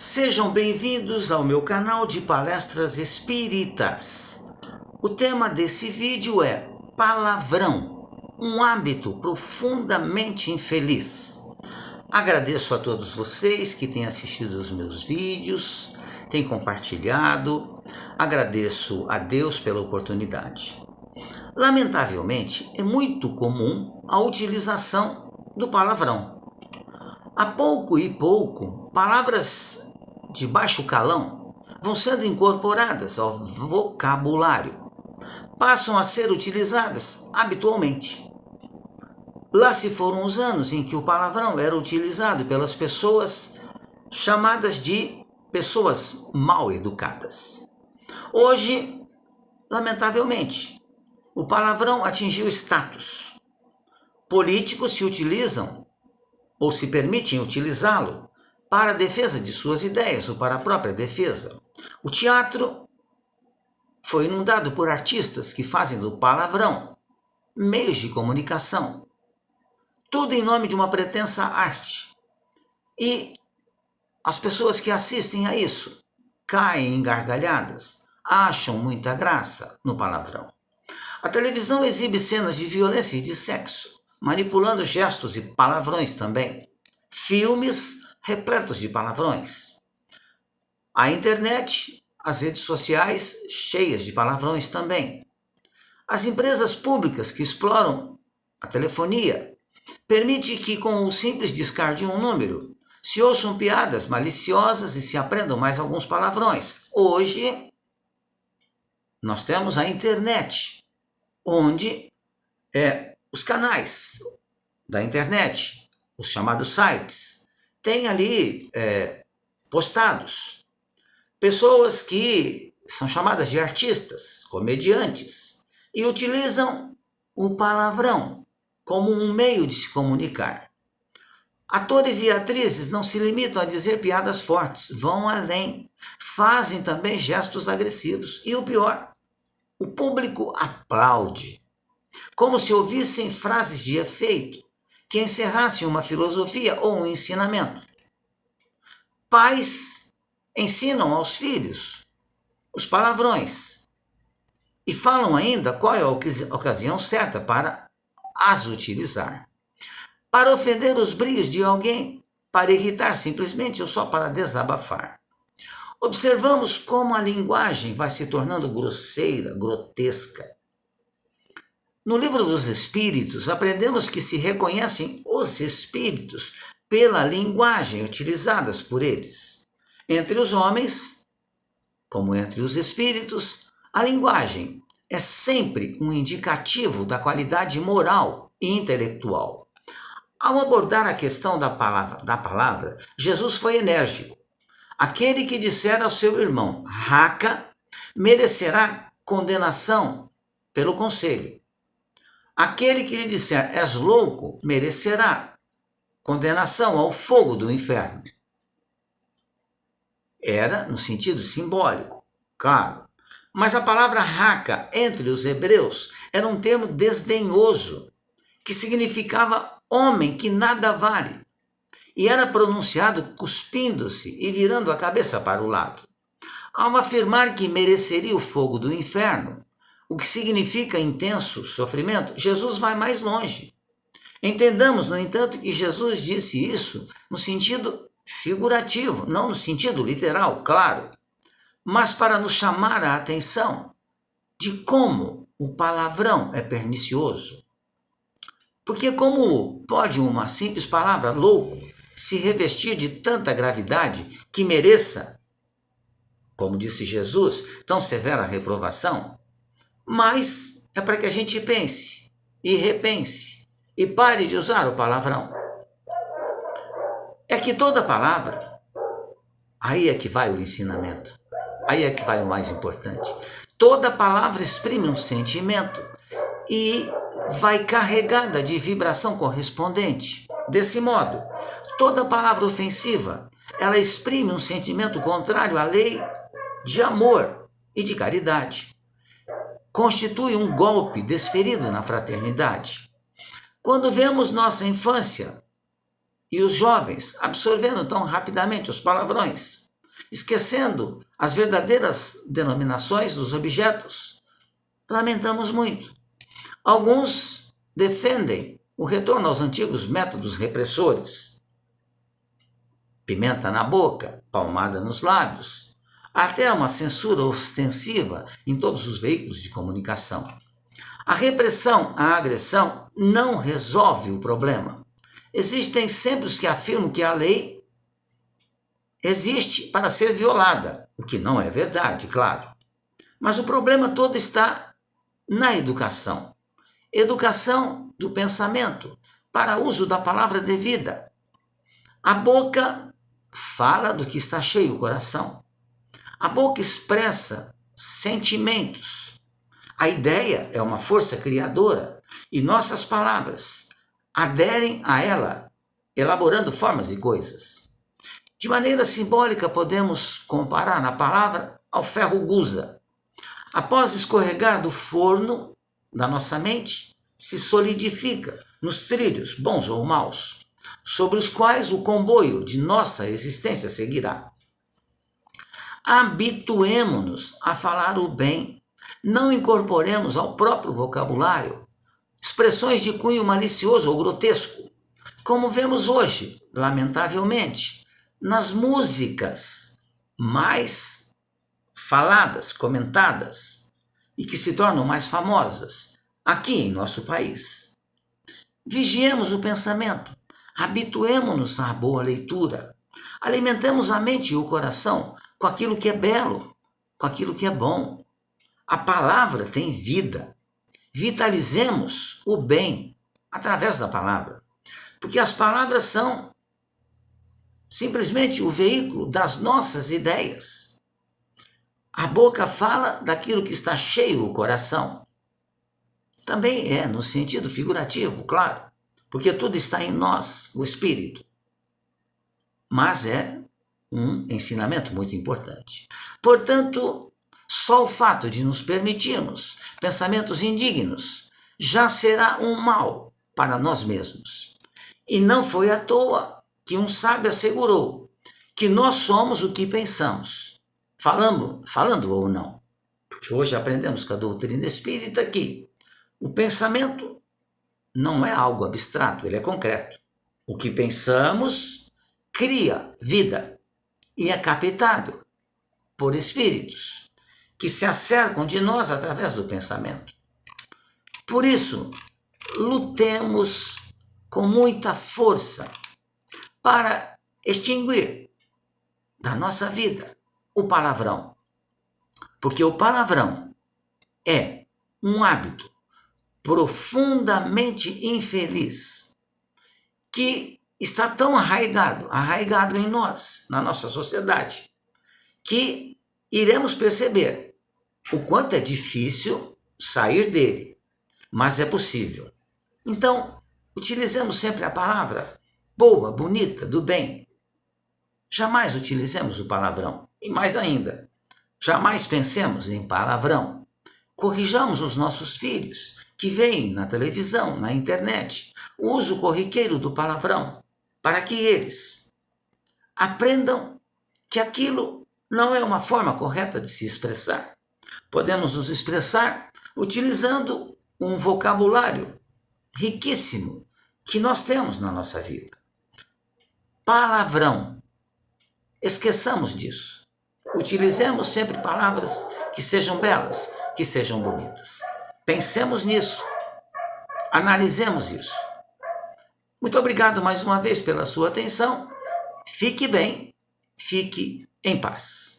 Sejam bem-vindos ao meu canal de palestras espíritas. O tema desse vídeo é palavrão, um hábito profundamente infeliz. Agradeço a todos vocês que têm assistido os meus vídeos, têm compartilhado, agradeço a Deus pela oportunidade. Lamentavelmente, é muito comum a utilização do palavrão. A pouco e pouco, palavras de baixo calão vão sendo incorporadas ao vocabulário, passam a ser utilizadas habitualmente. Lá se foram os anos em que o palavrão era utilizado pelas pessoas chamadas de pessoas mal educadas. Hoje, lamentavelmente, o palavrão atingiu status. Políticos se utilizam ou se permitem utilizá-lo para a defesa de suas ideias ou para a própria defesa. O teatro foi inundado por artistas que fazem do palavrão meios de comunicação. Tudo em nome de uma pretensa arte. E as pessoas que assistem a isso caem em gargalhadas, acham muita graça no palavrão. A televisão exibe cenas de violência e de sexo, manipulando gestos e palavrões também. Filmes repletos de palavrões. A internet, as redes sociais cheias de palavrões também. As empresas públicas que exploram a telefonia permitem que com o simples discar de um número se ouçam piadas maliciosas e se aprendam mais alguns palavrões. Hoje, nós temos a internet, onde os canais da internet, os chamados sites, têm ali postados pessoas que são chamadas de artistas, comediantes, e utilizam o palavrão como um meio de se comunicar. Atores e atrizes não se limitam a dizer piadas fortes, vão além, fazem também gestos agressivos. E o pior, o público aplaude, como se ouvissem frases de efeito que encerrassem uma filosofia ou um ensinamento. Pais ensinam aos filhos os palavrões e falam ainda qual é a ocasião certa para as utilizar. Para ofender os brios de alguém, para irritar simplesmente ou só para desabafar. Observamos como a linguagem vai se tornando grosseira, grotesca. No livro dos Espíritos, aprendemos que se reconhecem os espíritos pela linguagem utilizadas por eles. Entre os homens, como entre os espíritos, a linguagem é sempre um indicativo da qualidade moral e intelectual. Ao abordar a questão da palavra, Jesus foi enérgico. Aquele que disser ao seu irmão, raca, merecerá condenação pelo conselho. Aquele que lhe disser, és louco, merecerá condenação ao fogo do inferno. Era no sentido simbólico, claro. Mas a palavra raca, entre os hebreus, era um termo desdenhoso, que significava homem que nada vale. E era pronunciado cuspindo-se e virando a cabeça para o lado. Ao afirmar que mereceria o fogo do inferno, o que significa intenso sofrimento, Jesus vai mais longe. Entendamos, no entanto, que Jesus disse isso no sentido figurativo, não no sentido literal, claro, mas para nos chamar a atenção de como o palavrão é pernicioso. Porque como pode uma simples palavra louco se revestir de tanta gravidade que mereça, como disse Jesus, tão severa reprovação? Mas é para que a gente pense e repense e pare de usar o palavrão. É que toda palavra, aí é que vai o ensinamento, aí é que vai o mais importante. Toda palavra exprime um sentimento e vai carregada de vibração correspondente. Desse modo, toda palavra ofensiva, ela exprime um sentimento contrário à lei de amor e de caridade. Constitui um golpe desferido na fraternidade. Quando vemos nossa infância e os jovens absorvendo tão rapidamente os palavrões, esquecendo as verdadeiras denominações dos objetos. Lamentamos muito. Alguns defendem o retorno aos antigos métodos repressores. Pimenta na boca, palmada nos lábios, até uma censura ostensiva em todos os veículos de comunicação. A repressão, a agressão, não resolve o problema. Existem sempre os que afirmam que a lei existe para ser violada, o que não é verdade, claro. Mas o problema todo está na educação. Educação do pensamento, para uso da palavra devida. A boca fala do que está cheio o coração. A boca expressa sentimentos. A ideia é uma força criadora e nossas palavras aderem a ela, elaborando formas e coisas. De maneira simbólica, podemos comparar a palavra ao ferro gusa. Após escorregar do forno da nossa mente, se solidifica nos trilhos, bons ou maus, sobre os quais o comboio de nossa existência seguirá. Habituemo-nos a falar o bem, não incorporemos ao próprio vocabulário expressões de cunho malicioso ou grotesco, como vemos hoje, lamentavelmente, nas músicas mais faladas, comentadas e que se tornam mais famosas aqui em nosso país. Vigiemos o pensamento, habituemo-nos à boa leitura, alimentemos a mente e o coração com aquilo que é belo, com aquilo que é bom. A palavra tem vida. Vitalizemos o bem através da palavra, porque as palavras são simplesmente o veículo das nossas ideias. A boca fala daquilo que está cheio o coração. Também é no sentido figurativo, claro, porque tudo está em nós, o espírito. Mas é um ensinamento muito importante. Portanto, só o fato de nos permitirmos pensamentos indignos já será um mal para nós mesmos. E não foi à toa que um sábio assegurou que nós somos o que pensamos, falando ou não. Porque hoje aprendemos com a doutrina espírita que o pensamento não é algo abstrato, ele é concreto. O que pensamos cria vida e é captado por espíritos que se acercam de nós através do pensamento. Por isso, lutemos com muita força para extinguir da nossa vida o palavrão. Porque o palavrão é um hábito profundamente infeliz que está tão arraigado em nós, na nossa sociedade, que iremos perceber o quanto é difícil sair dele, mas é possível. Então, utilizemos sempre a palavra boa, bonita, do bem. Jamais utilizemos o palavrão. E mais ainda, jamais pensemos em palavrão. Corrijamos os nossos filhos que veem na televisão, na internet, o uso corriqueiro do palavrão, para que eles aprendam que aquilo não é uma forma correta de se expressar. Podemos nos expressar utilizando um vocabulário riquíssimo que nós temos na nossa vida. Palavrão. Esqueçamos disso. Utilizemos sempre palavras que sejam belas, que sejam bonitas. Pensemos nisso. Analisemos isso. Muito obrigado mais uma vez pela sua atenção. Fique bem, fique em paz.